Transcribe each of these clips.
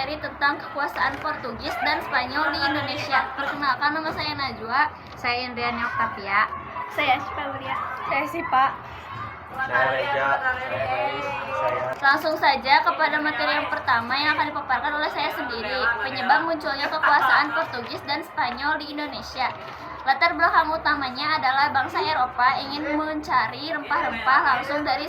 materi tentang kekuasaan Portugis dan Spanyol di Indonesia. Perkenalkan, nama saya Najwa. Saya Indriani Oktavia. Saya Asyifa Mulia. Saya Sipa. Saya Reja. Saya Baris. Langsung saja kepada materi yang pertama yang akan dipaparkan oleh saya sendiri. Penyebab munculnya kekuasaan Portugis dan Spanyol di Indonesia. Latar belakang utamanya adalah bangsa Eropa ingin mencari rempah-rempah langsung dari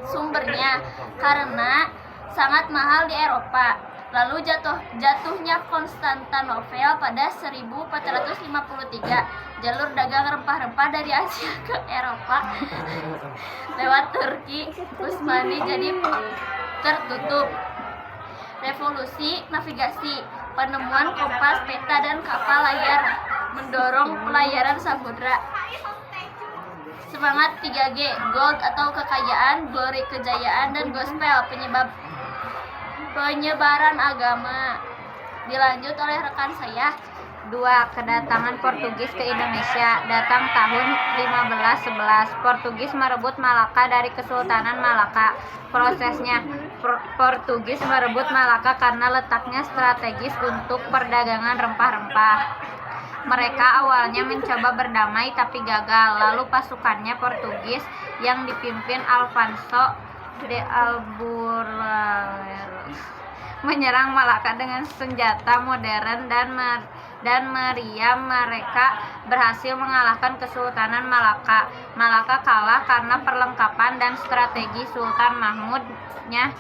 sumbernya karena sangat mahal di Eropa. Lalu jatuhnya Konstantinopel pada 1453. Jalur dagang rempah-rempah dari Asia ke Eropa lewat Turki Utsmani jadi tertutup. Revolusi navigasi, penemuan kompas, peta, dan kapal layar mendorong pelayaran samudra. Semangat 3G, gold atau kekayaan, glory kejayaan, dan gospel penyebaran agama. Dilanjut oleh rekan saya. 2. Kedatangan Portugis ke Indonesia. Datang tahun 1511. Portugis merebut Malaka dari Kesultanan Malaka. Prosesnya, Portugis merebut Malaka karena letaknya strategis untuk perdagangan rempah-rempah. Mereka awalnya mencoba berdamai tapi gagal. Lalu pasukannya Portugis yang dipimpin Alfonso de Albuquerque menyerang Malaka dengan senjata modern dan meriam. Mereka berhasil mengalahkan Kesultanan Malaka. Malaka kalah karena perlengkapan dan strategi Sultan Mahmudnya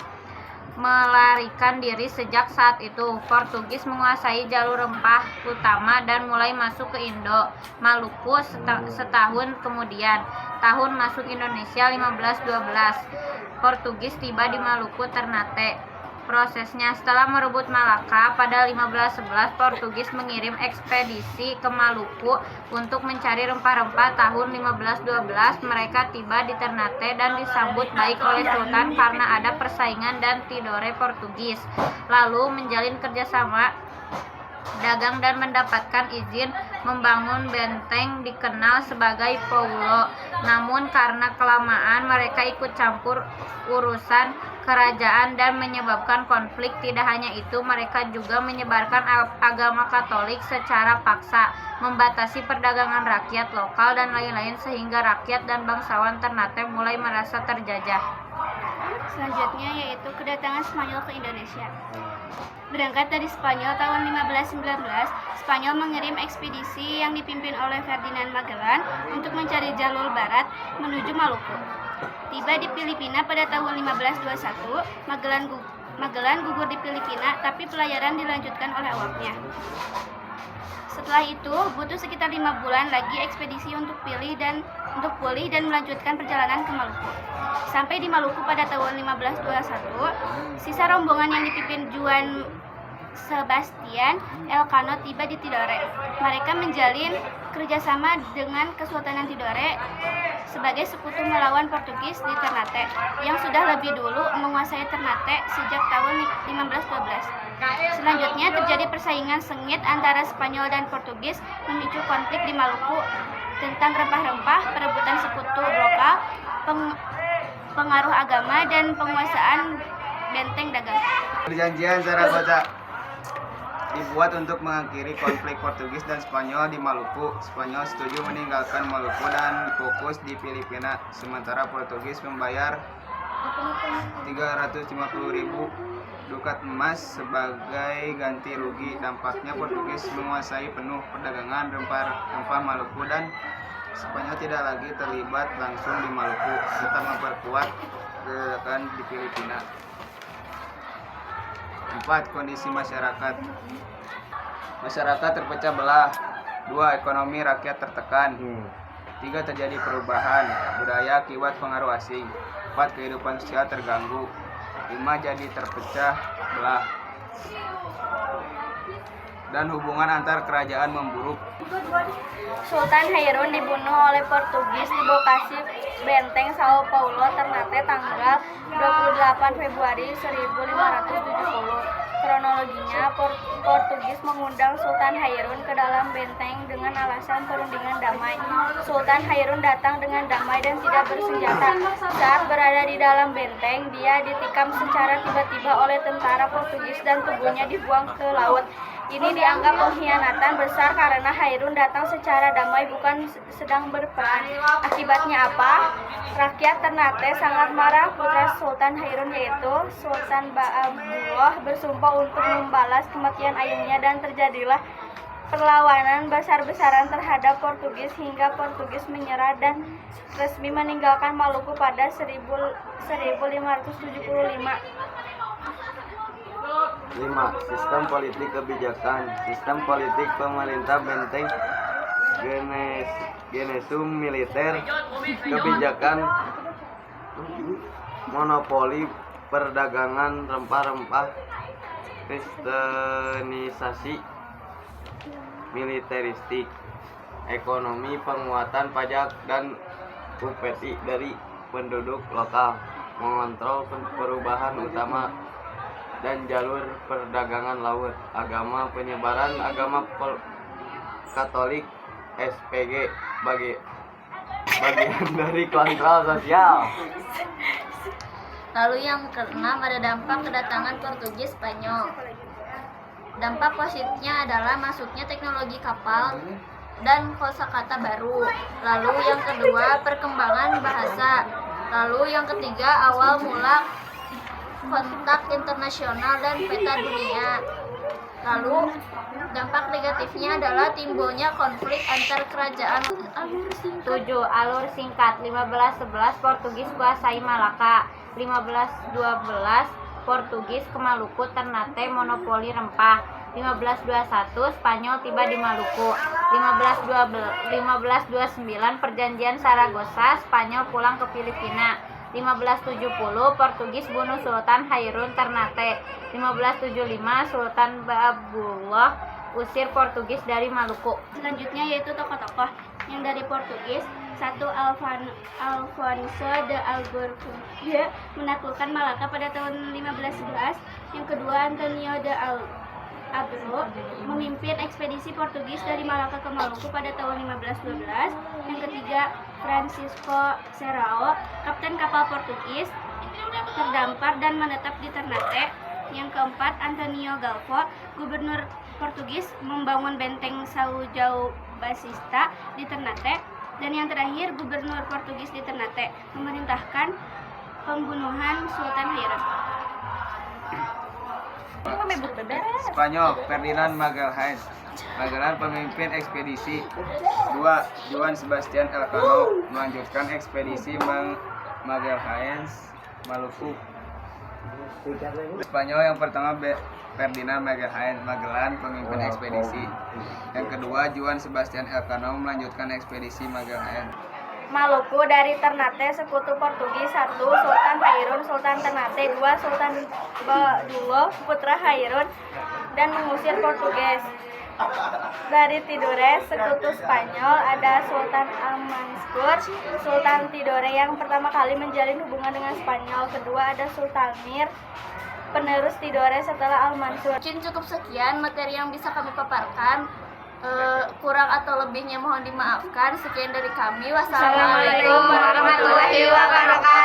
melarikan diri. Sejak saat itu, Portugis menguasai jalur rempah utama dan mulai masuk ke Indo. Maluku setahun kemudian, tahun masuk Indonesia 1512. Portugis tiba di Maluku Ternate. Prosesnya, setelah merebut Malaka pada 1511, Portugis mengirim ekspedisi ke Maluku untuk mencari rempah-rempah. Tahun 1512, mereka tiba di Ternate dan disambut baik oleh Sultan karena ada persaingan dan Tidore Portugis. Lalu menjalin kerjasama dagang dan mendapatkan izin membangun benteng dikenal sebagai Paulo. Namun karena kelamaan mereka ikut campur urusan kerajaan dan menyebabkan konflik. Tidak hanya itu, mereka juga menyebarkan agama Katolik secara paksa, membatasi perdagangan rakyat lokal dan lain-lain sehingga rakyat dan bangsawan Ternate mulai merasa terjajah. Selanjutnya yaitu kedatangan Spanyol ke Indonesia. Berangkat dari Spanyol tahun 1519, Spanyol mengirim ekspedisi yang dipimpin oleh Ferdinand Magellan untuk mencari jalur barat menuju Maluku. Tiba di Filipina pada tahun 1521, Magellan gugur di Filipina, tapi pelayaran dilanjutkan oleh awaknya. Setelah itu, butuh sekitar 5 bulan lagi ekspedisi untuk pulih dan melanjutkan perjalanan ke Maluku. Sampai di Maluku pada tahun 1521, sisa rombongan yang dipimpin Juan Sebastian Elcano tiba di Tidore. Mereka menjalin kerjasama dengan Kesultanan Tidore sebagai sekutu melawan Portugis di Ternate yang sudah lebih dulu menguasai Ternate sejak tahun 1512. Selanjutnya terjadi persaingan sengit antara Spanyol dan Portugis memicu konflik di Maluku tentang rempah-rempah, perebutan sekutu lokal, pengaruh agama, dan penguasaan benteng dagang. Perjanjian Zaragoza dibuat untuk mengakhiri konflik Portugis dan Spanyol di Maluku. Spanyol setuju meninggalkan Maluku dan fokus di Filipina, sementara Portugis membayar 350.000 dukat emas sebagai ganti rugi. Dampaknya Portugis menguasai penuh perdagangan rempah Maluku dan Spanyol tidak lagi terlibat langsung di Maluku, serta memperkuat kedatangan di Filipina. 4. Kondisi masyarakat. Masyarakat terpecah belah. 2. Ekonomi rakyat tertekan. 3. Terjadi perubahan budaya akibat pengaruh asing. 4. Kehidupan sosial terganggu. 5. Jadi terpecah belah dan hubungan antar kerajaan memburuk. Sultan Hairun dibunuh oleh Portugis di lokasi benteng Sao Paulo, Ternate, tanggal 28 Februari 1570. Kronologinya, Portugis mengundang Sultan Hairun ke dalam benteng dengan alasan perundingan damai. Sultan Hairun datang dengan damai dan tidak bersenjata. Saat berada di dalam benteng, dia ditikam secara tiba-tiba oleh tentara Portugis dan tubuhnya dibuang ke laut. Ini dianggap pengkhianatan besar karena Hairun datang secara damai bukan sedang berperang. Akibatnya apa? Rakyat Ternate sangat marah. Putra Sultan Hairun yaitu Sultan Baabullah bersumpah untuk membalas kematian ayahnya dan terjadilah perlawanan besar-besaran terhadap Portugis hingga Portugis menyerah dan resmi meninggalkan Maluku pada 1575. 5. Sistem politik kebijakan. Sistem politik pemerintah benteng Genesum militer kebijakan monopoli perdagangan rempah-rempah kristenisasi militeristik ekonomi penguatan pajak dan upeti dari penduduk lokal mengontrol perubahan utama dan jalur perdagangan laut agama penyebaran agama Katolik SPG bagian dari kontrol sosial. Lalu yang keenam ada dampak kedatangan Portugis Spanyol. Dampak positifnya adalah masuknya teknologi kapal dan kosakata baru. Lalu yang kedua perkembangan bahasa. Lalu yang ketiga awal mula kontak internasional dan peta dunia. Lalu dampak negatifnya adalah timbulnya konflik antar kerajaan. 7. Alur singkat. 1511 Portugis kuasai Malaka. 1512 Portugis ke Maluku, Ternate monopoli rempah. 1521 Spanyol tiba di Maluku. 1529 Perjanjian Saragossa, Spanyol pulang ke Filipina. 1570 Portugis bunuh Sultan Hairun Ternate. 1575 Sultan Baabullah usir Portugis dari Maluku. Selanjutnya yaitu tokoh-tokoh yang dari Portugis. 1. Alfonso de Albuquerque menaklukkan Malaka pada tahun 1511. Yang kedua Antonio de Abreu memimpin ekspedisi Portugis dari Malaka ke Maluku pada tahun 1512. Yang ketiga Francisco Serrao, kapten kapal Portugis, terdampar dan menetap di Ternate. Yang keempat Antonio Galvo, gubernur Portugis, membangun benteng São João Batista di Ternate. Dan yang terakhir gubernur Portugis di Ternate memerintahkan pembunuhan Sultan Hairun. Spanyol Ferdinand Magalhaen. Magellan pemimpin ekspedisi. 2. Juan Sebastian Elcano melanjutkan ekspedisi Magalhaen Maluku. Spanyol yang pertama Ferdinand Magellan pemimpin ekspedisi. Yang kedua Juan Sebastian Elcano melanjutkan ekspedisi Magalhaen. Maluku dari Ternate sekutu Portugis. 1. Sultan Hairun, Sultan Ternate. 2. Sultan Badulo, putra Hairun, dan mengusir Portugis. Dari Tidore sekutu Spanyol ada Sultan Almansur, Sultan Tidore yang pertama kali menjalin hubungan dengan Spanyol. Kedua ada Sultan Mir, penerus Tidore setelah Almansur. Mungkin cukup sekian materi yang bisa kami paparkan. Kurang atau lebihnya mohon dimaafkan. Sekian dari kami. Wassalamualaikum warahmatullahi wabarakatuh.